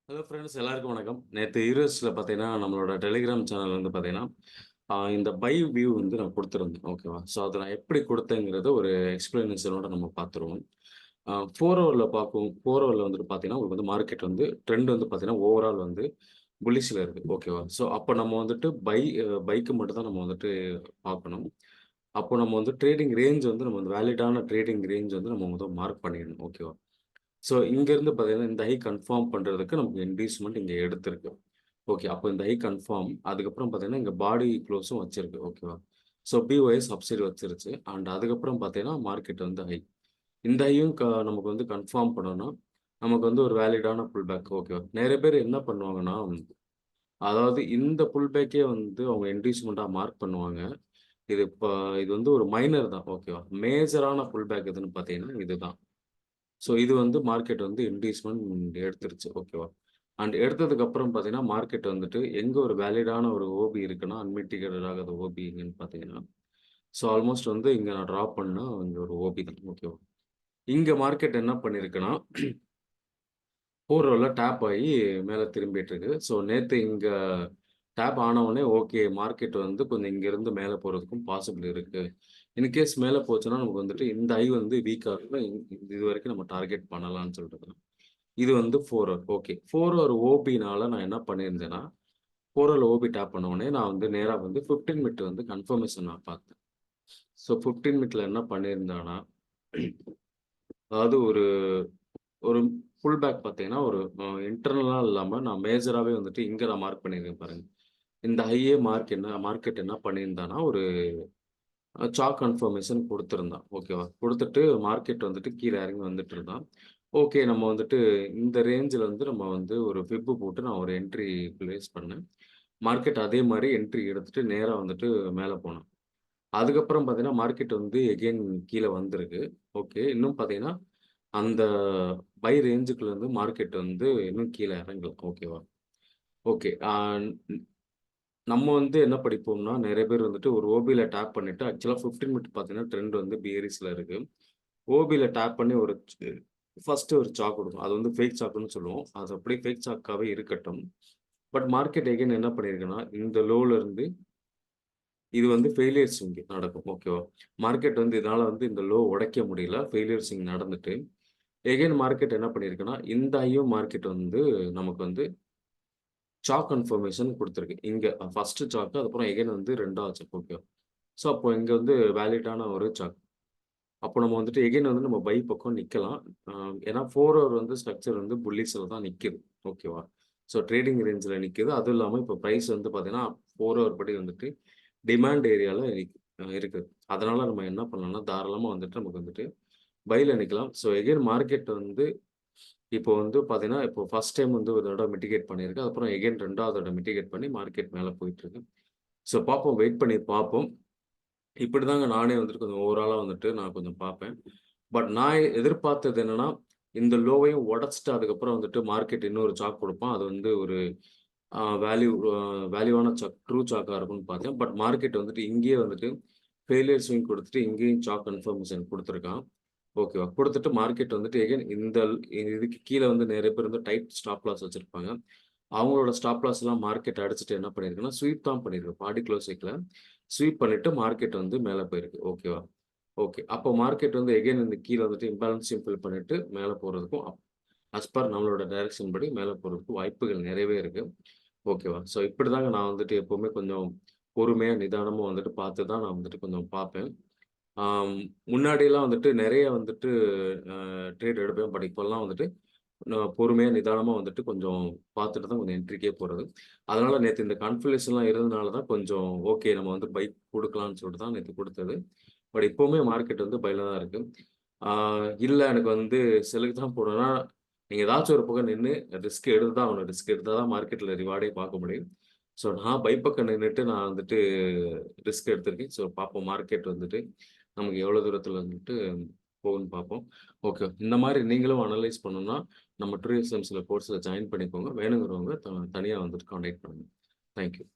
Hello friends எல்லாருக்கும் வணக்கம். நேத்து ஈரோஸ்ல பார்த்தீங்கன்னா, நம்மளோட டெலிகிராம் சேனல் வந்து பார்த்தீங்கன்னா, இந்த பை வியூ வந்து நான் குடுத்துருந்தேன். ஓகேவா? ஸோ அத நான் எப்படி குடுத்தேங்கிறத ஒரு எக்ஸ்ப்ளனேஷனோட நம்ம பார்த்துருவோம். 4 ஹவர்ல 4 ஹவர்ல வந்துட்டு பார்த்தீங்கன்னா, உங்களுக்கு வந்து மார்க்கெட் வந்து ட்ரெண்ட் வந்து பார்த்தீங்கன்னா, ஓவரால் வந்து புல்லிஷ்ல இருக்கு. ஓகேவா? ஸோ அப்ப நம்ம வந்துட்டு பைக்கு மட்டும் தான் நம்ம வந்துட்டு பார்க்கணும். அப்போ நம்ம வந்து ட்ரேடிங் ரேஞ்ச் வந்து நம்ம வந்து வேலிடான ட்ரேடிங் ரேஞ்ச் வந்து நம்ம வந்து மார்க் பண்ணிடணும். ஓகேவா? ஸோ இங்கேருந்து பார்த்தீங்கன்னா, இந்த ஹை கன்ஃபார்ம் பண்றதுக்கு நமக்கு இன்டியூஸ்மென்ட் இங்க எடுத்திருக்கு. ஓகே. அப்போ இந்த ஹை கன்ஃபார்ம். அதுக்கப்புறம் பார்த்தீங்கன்னா, இங்க பாடி க்ளோஸும் வச்சிருக்கு. ஓகேவா? ஸோ பிஒய்எஸ் அப்சைட் வச்சிருச்சு. அண்ட் அதுக்கப்புறம் பார்த்தீங்கன்னா, மார்க்கெட் வந்து ஹை. இந்த ஹையும் நமக்கு வந்து கன்ஃபார்ம் பண்ணணும்னா, நமக்கு வந்து ஒரு வேலிடான புல் பேக். ஓகேவா? நெறைய பேர் என்ன பண்ணுவாங்கன்னா, அதாவது இந்த புல் பேக்கே வந்து அவங்க இன்டியூஸ்மென்ட்டா மார்க் பண்ணுவாங்க. இது வந்து ஒரு மைனர் தான். ஓகேவா? மேஜரான புல் பேக் எதுன்னு பார்த்தீங்கன்னா, இதுதான். ஸோ இது வந்து மார்க்கெட் வந்து இன்டியூஸ்மென்ட் எடுத்துருச்சு. ஓகேவா? அண்ட் எடுத்ததுக்கு அப்புறம் பார்த்தீங்கன்னா, மார்க்கெட் வந்துட்டு எங்க ஒரு வேலிடான ஒரு ஓபி இருக்குன்னா, அன்மிட்டிகேட்டட் ஆகாத ஓபி எங்கன்னு பார்த்தீங்கன்னா, ஸோ ஆல்மோஸ்ட் வந்து இங்க நான் டிரா பண்ண இங்க ஒரு ஓபி தான். ஓகேவா? இங்க மார்க்கெட் என்ன பண்ணியிருக்குன்னா, 4 ஹவர்ல டேப் ஆயி மேல திரும்பிட்டு இருக்கு. ஸோ நேத்து இங்க டேப் ஆனவுனே ஓகே மார்க்கெட் வந்து கொஞ்சம் இங்கருந்து மேல போறதுக்கும் பாசிபிள் இருக்கு. இன்கேஸ் மேல போச்சுன்னா, நமக்கு வந்துட்டு இந்த ஐ வந்து வீக்கா இருக்குன்னா, இதுவரைக்கும் நம்ம டார்கெட் பண்ணலாம்னு சொல்லிட்டு இது வந்து 4 ஹவர். ஓகே. 4 ஹவர் ஓபினால நான் என்ன பண்ணியிருந்தேன்னா, 4 ஹவர் ஓபி டேப் பண்ண உடனே நான் வந்து நேரா வந்து 15 மினிட் வந்து கன்ஃபர்மேஷன் நான் பார்த்தேன். ஸோ 15 மினிட்ல என்ன பண்ணியிருந்தேன்னா, அதாவது ஒரு ஒரு புல் பேக் பார்த்தீங்கன்னா, ஒரு இன்டர்னலா இல்லாம நான் மேஜராவே வந்துட்டு இங்க நான் மார்க் பண்ணியிருக்கேன் பாருங்க. இந்த ஹையே மார்க்கெட் என்ன பண்ணியிருந்தான்னா, ஒரு சார்ட் கன்ஃபர்மேஷன் குடுத்திருந்தான். ஓகேவா? குடுத்துட்டு மார்க்கெட் வந்துட்டு கீழ இறங்கி வந்துட்டு இருந்தான். ஓகே. நம்ம வந்துட்டு இந்த ரேஞ்சுல வந்து நம்ம வந்து ஒரு ஃபிப் போட்டு நான் ஒரு என்ட்ரி பிளேஸ் பண்ணேன். மார்க்கெட் அதே மாரி என்ட்ரி எடுத்துட்டு நேரா வந்துட்டு மேல போனான். அதுக்கப்புறம் பார்த்தீங்கன்னா, மார்க்கெட் வந்து எகைன் கீழ வந்திருக்கு. ஓகே. இன்னும் பார்த்தீங்கன்னா, அந்த பை ரேஞ்சுக்குள்ள இருந்து மார்க்கெட் வந்து இன்னும் கீழ இறங்கல. ஓகேவா? ஓகே. நம்ம வந்து என்ன படிப்போம்னா, நெறைய பேர் வந்துட்டு ஒரு ஓபில டேப் பண்ணிட்டு ஆக்சுவலா 15 மினிட் பார்த்தீங்கன்னா, ட்ரெண்ட் வந்து பியரிஷ்ல இருக்கு. ஓபில டேப் பண்ணி ஃபர்ஸ்ட்டு ஒரு சாக் குடுக்கும். அது வந்து ஃபேக் சாக்குன்னு சொல்லுவோம். அது அப்படியே ஃபேக் சாக்காவே இருக்கட்டும். பட் மார்க்கெட் எகைன் என்ன பண்ணியிருக்குன்னா, இந்த லோல இருந்து இது வந்து ஃபெயிலியர் ஸ்விங் நடக்கும். ஓகேவா? மார்க்கெட் வந்து இதனால வந்து இந்த லோ உடைக்க முடியல. ஃபெயிலியர் ஸ்விங் நடந்துட்டு, எகைன் மார்க்கெட் என்ன பண்ணியிருக்குன்னா, இந்த ஹையும் மார்க்கெட் வந்து நமக்கு வந்து சாக் கன்ஃபர்மேஷன் குடுத்திருக்கு. இங்க ஃபர்ஸ்ட்டு சாக்கு அதுக்கப்புறம் எகைன் வந்து 2வது சாக். ஓகேவா? ஸோ அப்போ இங்க வந்து வேலிடான ஒரு சாக். அப்போ நம்ம வந்துட்டு எகைன் வந்து நம்ம பை பக்கம் நிக்கலாம். அ ஏன்னா 4 ஹவர் வந்து ஸ்ட்ரக்சர் வந்து புல்லிஷ்ல தான் நிக்குது. ஓகேவா? ஸோ ட்ரேடிங் ரேஞ்ச்ல நிக்குது. அதுவும் இல்லாம இப்போ பிரைஸ் வந்து பார்த்தீங்கன்னா, 4 ஹவர் படி வந்துட்டு டிமாண்ட் ஏரியால இருக்குது. அதனால நம்ம என்ன பண்ணலாம்னா, தாராளமா வந்துட்டு நமக்கு வந்துட்டு பைல நிக்கலாம். ஸோ எகைன் மார்க்கெட் வந்து இப்போ வந்து பார்த்தீங்கன்னா, இப்போ ஃபர்ஸ்ட் டைம் வந்து ஒரு தடவ மிட்டிகேட் பண்ணியிருக்கு. அதுக்கப்புறம் எகைன் 2வது தடவ மிட்டிகேட் பண்ணி மார்க்கெட் மேல போயிட்டுருக்கு. ஸோ பார்ப்போம். வெயிட் பண்ணி பார்ப்போம். இப்படிதாங்க நானே வந்துட்டு கொஞ்சம் ஓவராலா வந்துட்டு நான் கொஞ்சம் பார்ப்பேன். பட் நான் எதிர்பார்த்தது என்னன்னா, இந்த லோவையும் உடைச்சுட்டு அதுக்கப்புறம் வந்துட்டு மார்க்கெட் இன்னொரு சாக் குடுப்பான். அது வந்து ஒரு வேல்யூவான சாக், ட்ரூ சாக்கா இருக்கும்னு பார்த்தேன். பட் மார்க்கெட் வந்துட்டு இங்கேயே வந்துட்டு ஃபெயிலியர் ஸ்விங் குடுத்துட்டு, இங்கேயும் சாக் கன்ஃபர்மேஷன் குடுத்துருக்கான். ஓகேவா? குடுத்துட்டு மார்க்கெட் வந்துட்டு எகைன் இதுக்கு கீழ வந்து நெறைய பேர் வந்து டைட் ஸ்டாப் லாஸ் வச்சிருப்பாங்க. அவங்களோட ஸ்டாப் லாஸ்லாம் மார்க்கெட் அடிச்சுட்டு என்ன பண்ணியிருக்குன்னா, ஸ்வீப் தான் பண்ணியிருக்கு. பாடி க்ளோஸ் வைக்கல. ஸ்வீப் பண்ணிட்டு மார்க்கெட் வந்து மேல போயிருக்கு. ஓகேவா? ஓகே. அப்போ மார்க்கெட் வந்து எகைன் இந்த கீழ வந்துட்டு இம்பேலன்ஸையும் ஃபில் பண்ணிட்டு மேல போறதுக்கும், அஸ் பர் நம்மளோட டைரக்ஷன் படி மேல போறதுக்கும் வாய்ப்புகள் நிறையவே இருக்கு. ஓகேவா? ஸோ இப்படிதாங்க நான் வந்துட்டு எப்பவுமே கொஞ்சம் பொறுமையா, நிதானமா வந்துட்டு பார்த்து தான் நான் வந்துட்டு கொஞ்சம் பார்ப்பேன். ஆம் முன்னாடிலாம் வந்துட்டு நெறைய வந்துட்டு ட்ரேட் எடுப்பேன். பட் இப்போலாம் வந்துட்டு நான் பொறுமையா, நிதானமா வந்துட்டு கொஞ்சம் பார்த்துட்டு தான் கொஞ்சம் என்ட்ரிக்கே போறது. அதனால நேத்து இந்த கன்ஃபல்யூஷன்லாம் இருந்ததுனால தான் கொஞ்சம் ஓகே நம்ம வந்து பை குடுக்கலாம்னு சொல்லிட்டு தான் நேத்து குடுத்தது. பட் இப்பவுமே மார்க்கெட் வந்து பைல தான் இருக்கு. ஆ இல்ல எனக்கு வந்து செல்லுக்கு தான் போடணும்னா, நீங்க ஏதாச்சும் ஒரு பக்கம் நின்னு ரிஸ்க் எடுத்து தான் ஆகணும். ரிஸ்க் எடுத்தா தான் மார்க்கெட்ல ரிவார்டே பார்க்க முடியும். ஸோ நான் பை பக்கம் நின்னுட்டு நான் வந்துட்டு ரிஸ்க் எடுத்திருக்கேன். ஸோ பார்ப்போம் மார்க்கெட் வந்துட்டு நமக்கு எவ்வளோ தூரத்தில வந்துட்டு போகுதுன்னு பார்ப்போம். ஓகே. இந்த மாரி நீங்களும் அனலைஸ் பண்ணணும்னா, நம்ம ட்ரூ எஸ்எம்சில கோர்ஸ்ல ஜாயின் பண்ணிக்கோங்க. வேணுங்கிறவங்க தனியா வந்துட்டு கான்டாக்ட் பண்ணுங்க. Thank you.